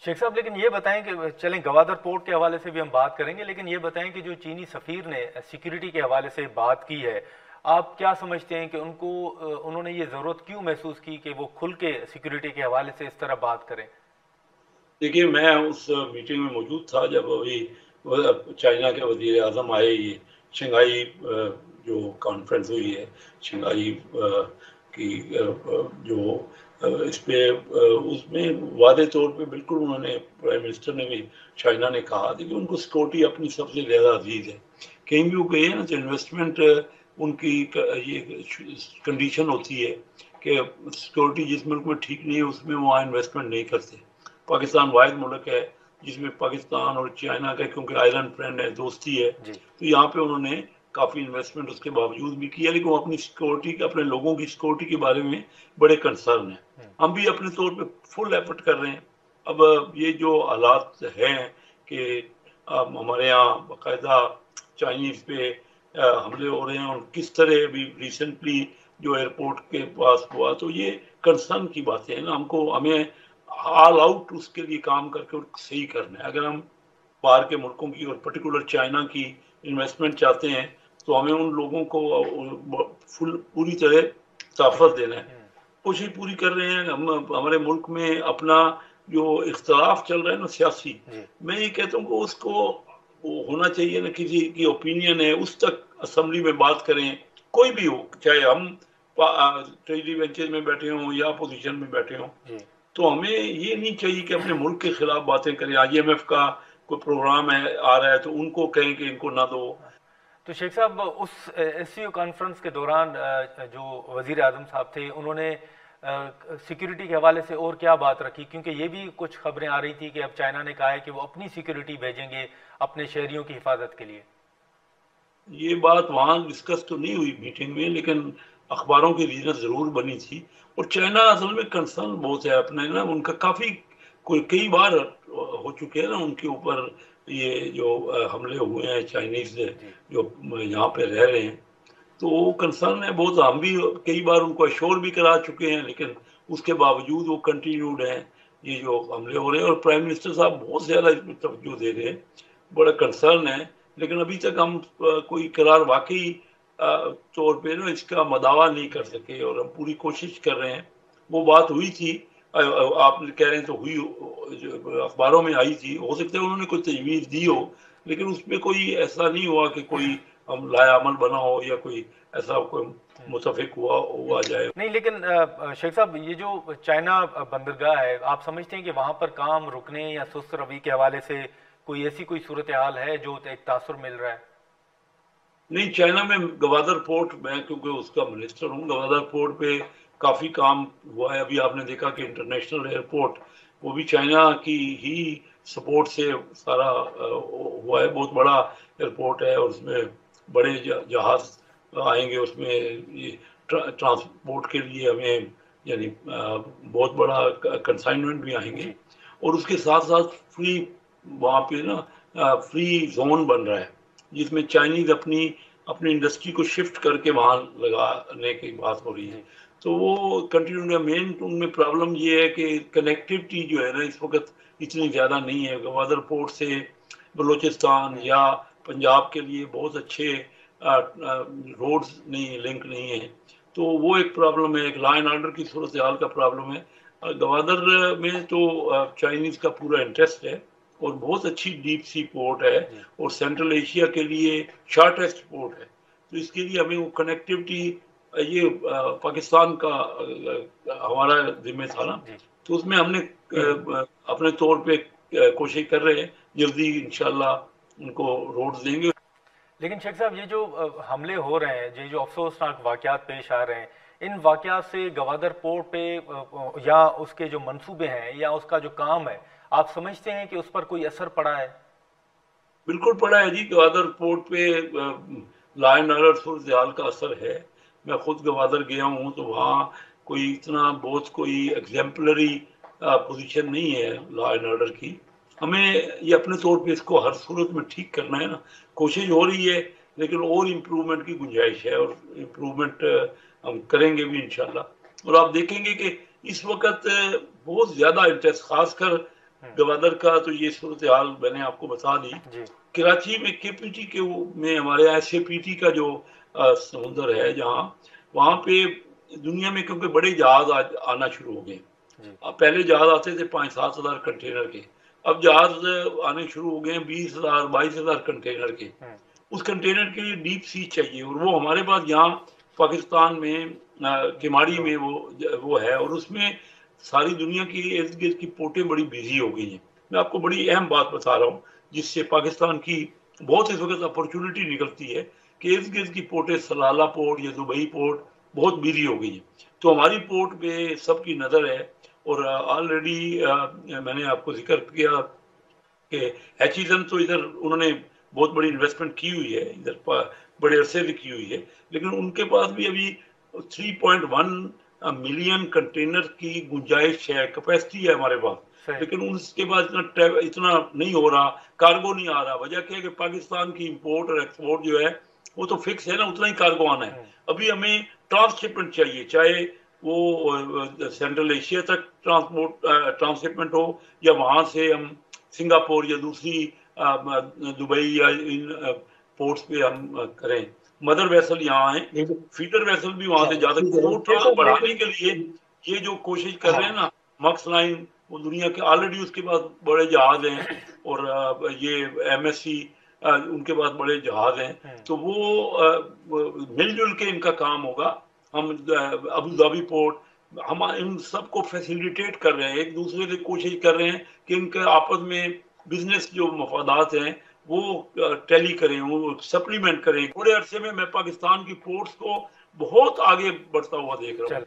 शेख साहब, लेकिन ये बताएं कि चलें गवादर पोर्ट के हवाले से भी हम बात करेंगे, लेकिन ये बताएं कि जो चीनी सफ़ीर ने सिक्योरिटी के हवाले से बात की है, आप क्या समझते हैं कि उन्होंने ये ज़रूरत क्यों महसूस की कि वो खुल के सिक्योरिटी के हवाले से इस तरह बात करें? देखिए, मैं उस मीटिंग में मौजूद था जब अभी चाइना के वजीर आजम आए। ये शंघाई जो कॉन्फ्रेंस हुई है, शंघाई की जो इस पे उसमें वादे तौर पे बिल्कुल उन्होंने, प्राइम मिनिस्टर ने भी, चाइना ने कहा था कि उनको सिक्योरिटी अपनी सबसे ज़्यादा अजीज है। कहीं भी वो गए ना तो इन्वेस्टमेंट उनकी ये कंडीशन होती है कि सिक्योरिटी जिस मुल्क में ठीक नहीं है उसमें वहाँ इन्वेस्टमेंट नहीं करते। पाकिस्तान वाहिद मुल्क है जिसमें पाकिस्तान और चाइना का, क्योंकि आइलैंड फ्रेंड है, दोस्ती है, जी। तो यहाँ पे उन्होंने काफ़ी इन्वेस्टमेंट उसके बावजूद भी किया, लेकिन वो अपनी सिक्योरिटी, अपने लोगों की सिक्योरिटी के बारे में बड़े कंसर्न हैं। हम भी अपने तौर पे फुल एफर्ट कर रहे हैं। अब ये जो हालात हैं कि हमारे यहाँ बाकायदा चाइनीज पे हमले हो रहे हैं, और किस तरह अभी रिसेंटली जो एयरपोर्ट के पास हुआ, तो ये कंसर्न की बातें हैं ना। हमें ऑल आउट उसके लिए काम करके और सही करना है। अगर हम बाहर के मुल्कों की और पर्टिकुलर चाइना की इन्वेस्टमेंट चाहते हैं तो हमें उन लोगों को पूरी तरह ताकत देना है। कोशिश पूरी कर रहे हैं हम। हमारे मुल्क में अपना जो इख्तलाफ चल रहा है ना सियासी, जी। मैं ये कहता हूँ कि उसको वो होना चाहिए ना, किसी की ओपिनियन है उस तक असेंबली में बात करें, कोई भी हो, चाहे हम ट्रेजरी बेंचेज में बैठे हों या पोजीशन में बैठे हों। जी। तो हमें ये नहीं चाहिए कि अपने मुल्क के खिलाफ बातें करें। आईएमएफ का कोई प्रोग्राम है आ रहा है तो उनको कहें कि इनको ना दो। तो शेख साहब, उस एससीओ कॉन्फ्रेंस के दौरान जो वजीर आजम साहब थे, उन्होंने सिक्योरिटी के हवाले से और क्या बात रखी? क्योंकि ये भी कुछ खबरें आ रही थी कि अब चाइना ने कहा है कि वो अपनी सिक्योरिटी भेजेंगे अपने शहरियों की हिफाजत के लिए। ये बात वहां डिस्कस तो नहीं हुई मीटिंग में, लेकिन अखबारों की रीजन जरूर बनी थी। और चाइना असल में कंसर्न बहुत है अपने ना, उनका काफी कई बार हो चुके हैं ना उनके ऊपर ये जो हमले हुए हैं चाइनीज जी। जो यहाँ पे रह रहे हैं। तो वो कंसर्न है बहुत। हम भी कई बार उनको अश्योर भी करा चुके हैं, लेकिन उसके बावजूद वो कंटिन्यूड है ये जो हमले हो रहे हैं। और प्राइम मिनिस्टर साहब बहुत ज्यादा इसमें तवज्जो दे रहे हैं, बड़ा कंसर्न है। लेकिन अभी तक हम कोई करार वाकई तौर पे ना इसका मदावा नहीं कर सके, और हम पूरी कोशिश कर रहे हैं। वो बात हुई थी, आप कह रहे हैं तो हुई, अखबारों में आई थी, हो सकता है उन्होंने कोई तजवीज़ दी हो, लेकिन उसमें कोई ऐसा नहीं हुआ कि कोई हम लायामल बना हो या कोई ऐसा कोई मुतफिक हुआ जाए। नहीं, लेकिन शेख साहब, ये जो चाइना बंदरगाह है, आप समझते हैं कि वहां पर काम रुकने या सुस्त रवि के हवाले से कोई ऐसी कोई सूरत हाल है जो एक तासुर मिल रहा है? नहीं, चाइना में गवादर पोर्ट, मैं क्योंकि उसका मिनिस्टर हूँ, गवादर पोर्ट पे काफ़ी काम हुआ है। अभी आपने देखा कि इंटरनेशनल एयरपोर्ट वो भी चाइना की ही सपोर्ट से सारा हुआ है। बहुत बड़ा एयरपोर्ट है और उसमें बड़े जहाज आएंगे। उसमें ये ट्रांसपोर्ट के लिए हमें यानी बहुत बड़ा कंसाइनमेंट भी आएंगे। जी। और उसके साथ साथ फ्री वहाँ पे ना फ्री जोन बन रहा है जिसमें चाइनीज अपनी अपनी इंडस्ट्री को शिफ्ट करके वहां लगाने की बात हो रही है। जी। तो वो कंटिन्यू, मेन उनमें प्रॉब्लम ये है कि कनेक्टिविटी जो है ना इस वक्त इतनी ज़्यादा नहीं है। गवादर पोर्ट से बलूचिस्तान या पंजाब के लिए बहुत अच्छे रोड्स नहीं, लिंक नहीं है। तो वो एक प्रॉब्लम है, एक लॉ एंड ऑर्डर की सूरत हाल का प्रॉब्लम है। गवादर में तो चाइनीज का पूरा इंटरेस्ट है और बहुत अच्छी डीप सी पोर्ट है, जी। और सेंट्रल एशिया के लिए शॉर्टेस्ट पोर्ट है। तो इसके लिए हमें वो कनेक्टिविटी, ये पाकिस्तान का हमारा जिम्मे था ना, जी। तो उसमें हमने अपने तौर पे कोशिश कर रहे हैं, जल्दी इंशाल्लाह उनको रोड्स देंगे। लेकिन शेख साहब, ये जो हमले हो रहे हैं, ये जो अफसोसनाक वाकयात पेश आ रहे हैं, इन वाकयात से गवादर पोर्ट पे या उसके जो मंसूबे हैं या उसका जो काम है, आप समझते हैं कि उस पर कोई असर पड़ा है? बिल्कुल पड़ा है जी। गवादर पोर्ट पे लॉ एंड ऑर्डर सूरत हाल का असर है। मैं खुद गवादर गया हूँ तो वहाँ कोई इतना बहुत कोई एग्जाम्पलरी पोजीशन नहीं है लॉ एंड ऑर्डर की। हमें ये अपने तौर पे इसको हर सूरत में ठीक करना है ना, कोशिश हो रही है, लेकिन और इम्प्रूवमेंट की गुंजाइश है, और इम्प्रूवमेंट हम करेंगे भी इंशाल्लाह। और आप देखेंगे कि इस वक्त बहुत ज़्यादा इंटरेस्ट, खासकर گوادر کا تو یہ صورتحال میں نے آپ کو بتا دی. کراچی میں KPT میں ہمارے SAPT کا جو سمندر ہے جہاں وہاں پہ دنیا میں کیونکہ بڑے جہاز آنا شروع ہو گئے. پہلے جہاز آتے تھے 5-7 ہزار کنٹینر کے, اب جہاز آنے شروع ہو گئے 20,000-22,000 کنٹینر کے. اس کنٹینر کے لیے ڈیپ سی چاہیے اور وہ ہمارے پاس یہاں پاکستان میں کیماڑی میں وہ ہے, اور اس میں ساری دنیا کی ارد گرد کی پورٹیں بڑی بیزی ہو گئی ہیں. میں آپ کو بڑی اہم بات بتا رہا ہوں جس سے پاکستان کی بہت اس وقت اپرچونٹی نکلتی ہے کہ ارد گرد کی پورٹیں سلالہ پورٹ یا دبئی پورٹ بہت بیزی ہو گئی ہیں. تو ہماری پورٹ پہ سب کی نظر ہے, اور آلریڈی میں نے آپ کو ذکر کیا کہ ایچیزن تو ادھر انہوں نے بہت بڑی انویسٹمنٹ کی ہوئی ہے, ادھر بڑے عرصے سے کی ہوئی ہے, لیکن ان کے پاس بھی ابھی 3.1 ملین کنٹینر کی گنجائش ہے, کیپیسٹی ہے ہمارے پاس, لیکن اس کے بعد اتنا نہیں ہو رہا, کارگو نہیں آ رہا. وجہ کیا ہے کہ پاکستان کی امپورٹ اور ایکسپورٹ جو ہے وہ تو فکس ہے نا, اتنا ہی کارگو آنا ہے. ابھی ہمیں ٹرانسشپمنٹ چاہیے, چاہے وہ سینٹرل ایشیا تک ٹرانسشپمنٹ ہو یا وہاں سے ہم سنگاپور یا دوسری دبئی یا ان پورٹس پہ ہم کریں. مدر ویسل یہاں ہیں, فیڈر ویسل بھی وہاں سے جا سکتے. وہ بڑھانے کے لیے یہ جو کوشش کر رہے ہیں نا مکس لائن, وہ دنیا کے آلریڈی اس کے پاس بڑے جہاز ہیں, اور یہ MSC ان کے پاس بڑے جہاز ہیں, تو وہ مل جل کے ان کا کام ہوگا. ہم ابو ظبی پورٹ ہم ان سب کو فیسیلیٹیٹ کر رہے ہیں, ایک دوسرے سے کوشش کر رہے ہیں کہ ان کے آپس میں بزنس جو مفادات ہیں وہ ٹیلی کریں, وہ سپلیمنٹ کریں. تھوڑے عرصے میں پاکستان کی پورٹس کو بہت آگے بڑھتا ہوا دیکھ رہا ہوں.